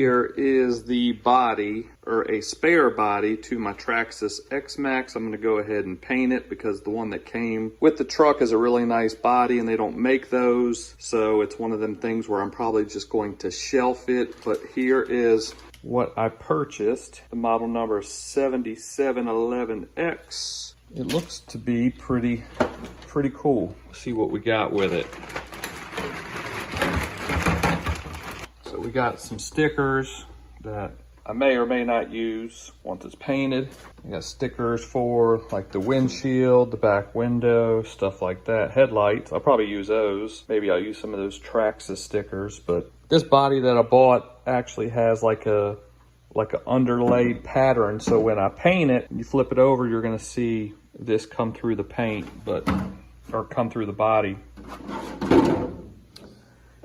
here is the body, or a spare body, to my Traxxas X-Max. I'm going to go ahead and paint it because the one that came with the truck is a really nice body and they don't make those. So it's one of them things where I'm probably just going to shelf it. But here is what I purchased. The model number 7711X. It looks to be pretty cool. Let's see what we got with it. So we got some stickers that I may or may not use once it's painted. We got stickers for like the windshield, the back window, stuff like that. Headlights, I'll probably use those. Maybe I'll use some of those Traxxas stickers, but this body that I bought actually has like a underlaid pattern. So when I paint it, you flip it over, you're gonna see this come through the paint, or come through the body.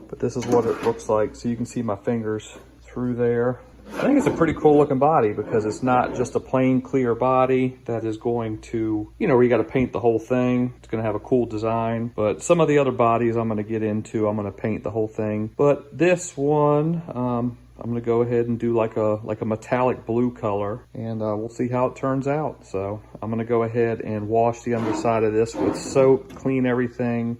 But this is what it looks like. So you can see my fingers through there. I think it's a pretty cool looking body because it's not just a plain clear body that is going to, where you got to paint the whole thing. It's going to have a cool design. But some of the other bodies I'm going to get into, I'm going to paint the whole thing. But this one, I'm going to go ahead and do like a metallic blue color, and we'll see how it turns out. So I'm going to go ahead and wash the underside of this with soap, clean everything,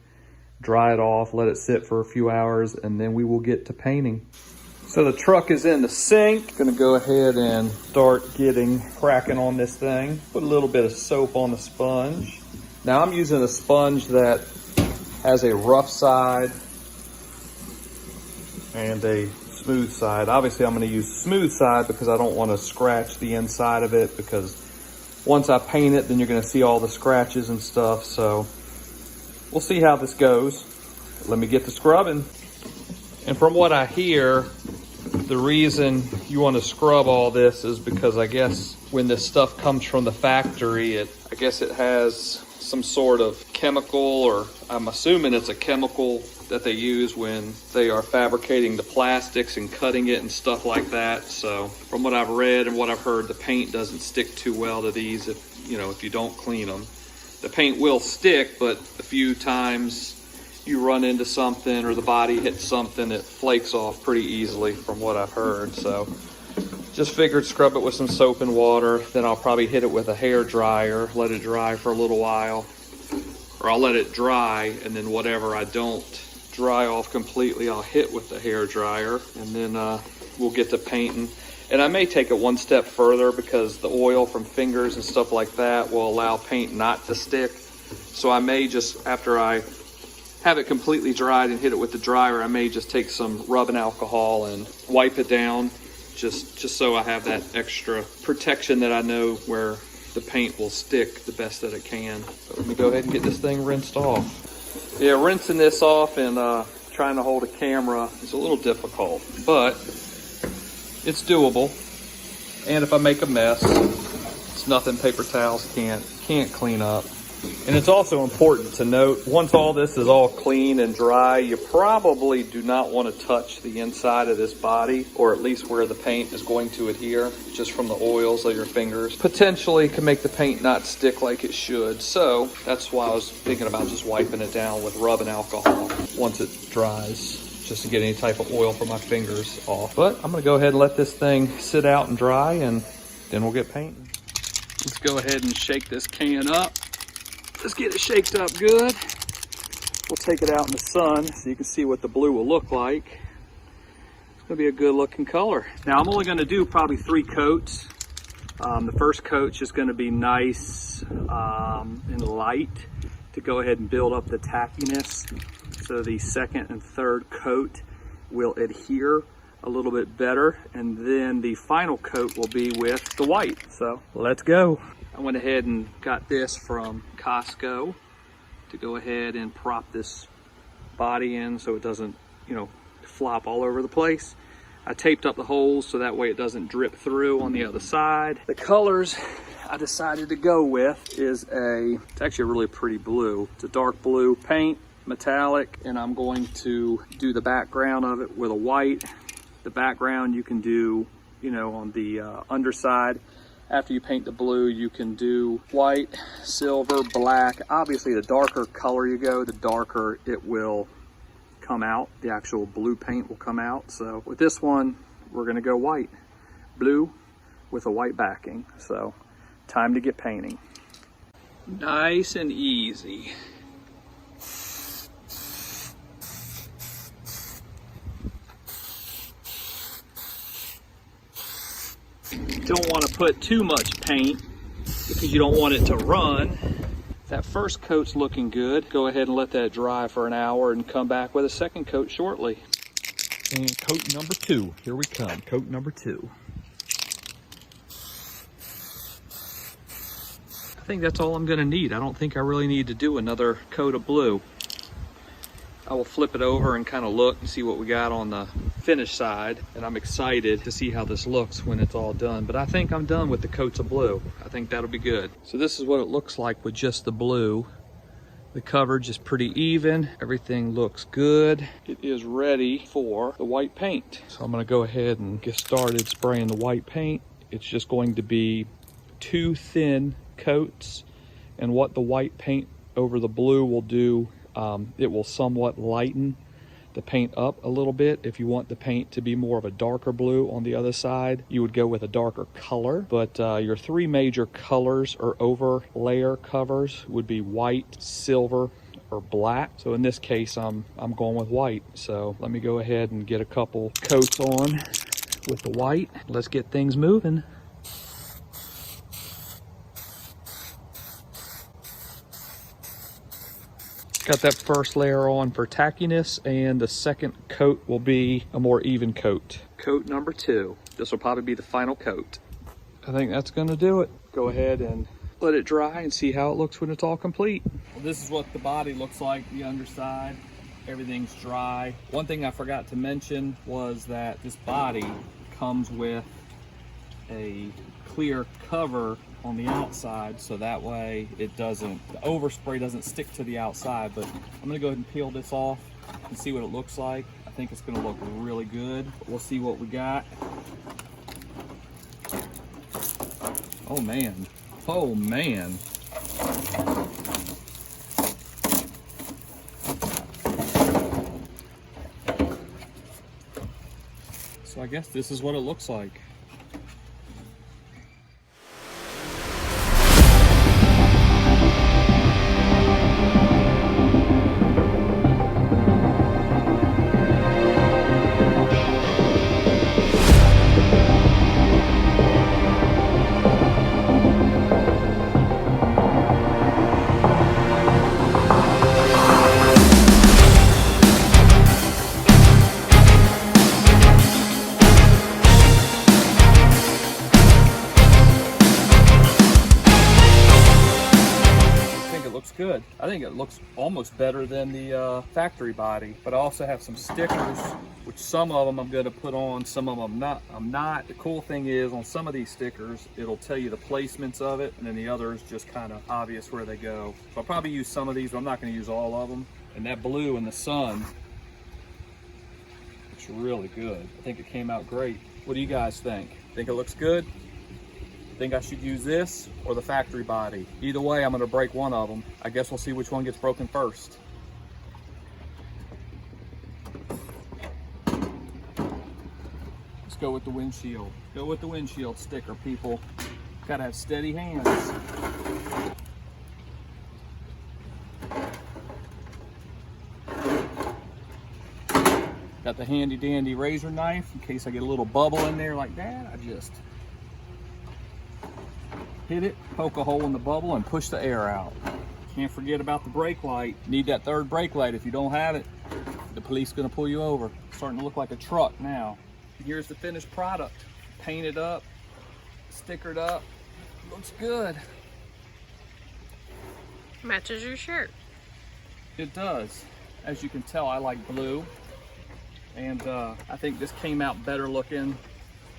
dry it off, let it sit for a few hours, and then we will get to painting. So the truck is in the sink. Gonna go ahead and start getting cracking on this thing. Put a little bit of soap on the sponge. Now I'm using a sponge that has a rough side and a smooth side. Obviously I'm gonna use smooth side because I don't wanna scratch the inside of it, because once I paint it, then you're gonna see all the scratches and stuff. So we'll see how this goes. Let me get to scrubbing. And from what I hear, the reason you want to scrub all this is because I guess when this stuff comes from the factory, I guess it has some sort of chemical, or I'm assuming it's a chemical that they use when they are fabricating the plastics and cutting it and stuff like that. So from what I've read and what I've heard, the paint doesn't stick too well to these if you don't clean them. The paint will stick, but a few times you run into something or the body hits something, it flakes off pretty easily from what I've heard. So just figured scrub it with some soap and water. Then I'll probably hit it with a hair dryer, let it dry for a little while, or I'll let it dry, and then whatever I don't dry off completely, I'll hit with the hair dryer, and then we'll get to painting. And I may take it one step further because the oil from fingers and stuff like that will allow paint not to stick. So I may just, after I have it completely dried and hit it with the dryer, I may just take some rubbing alcohol and wipe it down, just so I have that extra protection that I know where the paint will stick the best that it can. So let me go ahead and get this thing rinsed off. Yeah, rinsing this off and trying to hold a camera is a little difficult, but it's doable. And if I make a mess, it's nothing paper towels can't clean up. And it's also important to note, once all this is all clean and dry, you probably do not want to touch the inside of this body, or at least where the paint is going to adhere, just from the oils of your fingers. Potentially can make the paint not stick like it should. So that's why I was thinking about just wiping it down with rubbing alcohol once it dries, just to get any type of oil from my fingers off. But I'm gonna go ahead and let this thing sit out and dry, and then we'll get painting. Let's go ahead and shake this can up. Let's get it shaked up good. We'll take it out in the sun so you can see what the blue will look like. It's gonna be a good looking color. Now I'm only gonna do probably 3 coats. The first coat's just gonna be nice and light to go ahead and build up the tackiness. So the second and third coat will adhere a little bit better. And then the final coat will be with the white. So let's go. I went ahead and got this from Costco to go ahead and prop this body in so it doesn't, flop all over the place. I taped up the holes so that way it doesn't drip through on the other side. The colors I decided to go with is it's actually a really pretty blue. It's a dark blue paint, metallic, and I'm going to do the background of it with a white. The background you can do, on the underside. After you paint the blue, you can do white, silver, black. Obviously, the darker color you go, the darker it will come out. The actual blue paint will come out. So with this one, we're gonna go white. Blue with a white backing. So time to get painting. Nice and easy. Don't want to put too much paint because you don't want it to run. That first coat's looking good. Go ahead and let that dry for an hour and come back with a second coat shortly. And coat number 2, here we come, coat number 2. I think that's all I'm gonna need. I don't think I really need to do another coat of blue. I will flip it over and kind of look and see what we got on the finish side. And I'm excited to see how this looks when it's all done. But I think I'm done with the coats of blue. I think that'll be good. So this is what it looks like with just the blue. The coverage is pretty even. Everything looks good. It is ready for the white paint. So I'm gonna go ahead and get started spraying the white paint. It's just going to be 2 thin coats. And what the white paint over the blue will do, it will somewhat lighten the paint up a little bit. If you want the paint to be more of a darker blue on the other side, you would go with a darker color. But your 3 major colors or over layer covers would be white, silver, or black. So in this case, I'm going with white. So let me go ahead and get a couple coats on with the white. Let's get things moving. Got that first layer on for tackiness, and the second coat will be a more even coat. Coat number 2. This will probably be the final coat. I think that's gonna do it. Go ahead and let it dry and see how it looks when it's all complete. Well, this is what the body looks like, the underside. Everything's dry. One thing I forgot to mention was that this body comes with a clear cover on the outside, so that way the overspray doesn't stick to the outside. But I'm gonna go ahead and peel this off and see what it looks like. I think it's gonna look really good. We'll see what we got. Oh man, oh man. So I guess this is what it looks like. Good. I think it looks almost better than the factory body, but I also have some stickers, which some of them I'm going to put on, some of them I'm not. The cool thing is on some of these stickers, it'll tell you the placements of it, and then the others just kind of obvious where they go. So I'll probably use some of these, but I'm not going to use all of them. And that blue in the sun looks really good. I think it came out great. What do you guys think? Think it looks good? Think I should use this or the factory body? Either way, I'm gonna break one of them. I guess we'll see which one gets broken first. Let's go with the windshield. Go with the windshield sticker, people. Gotta have steady hands. Got the handy dandy razor knife in case I get a little bubble in there like that. I just hit it, poke a hole in the bubble, and push the air out. Can't forget about the brake light. Need that third brake light. If you don't have it, the police gonna pull you over. It's starting to look like a truck now. Here's the finished product. Painted up, stickered up. Looks good. Matches your shirt. It does. As you can tell, I like blue. And I think this came out better looking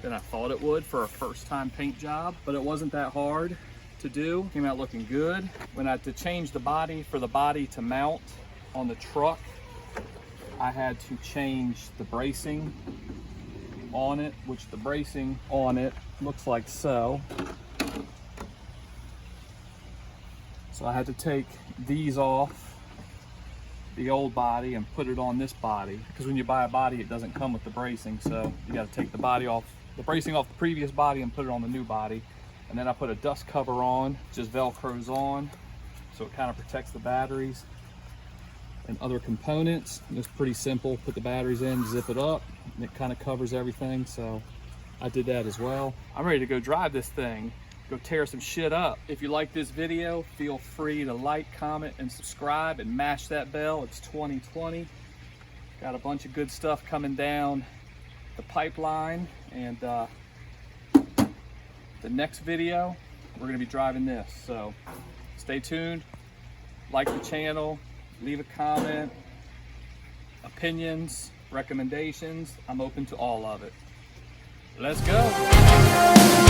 than I thought it would for a first time paint job, but it wasn't that hard to do. Came out looking good. When I had to change the body for the body to mount on the truck, I had to change the bracing on it, which the bracing on it looks like so. So I had to take these off the old body and put it on this body, because when you buy a body it doesn't come with the bracing, so you got to take the body off, the bracing off the previous body and put it on the new body. And then I put a dust cover on, just velcros on, so it kind of protects the batteries and other components. And it's pretty simple. Put the batteries in, zip it up, and it kind of covers everything. So I did that as well. I'm ready to go drive this thing, go tear some shit up. If you like this video, feel free to like, comment, and subscribe, and mash that bell. It's 2020. Got a bunch of good stuff coming down the pipeline, and the next video, we're gonna be driving this. So stay tuned, like the channel, leave a comment, opinions, recommendations. I'm open to all of it. Let's go.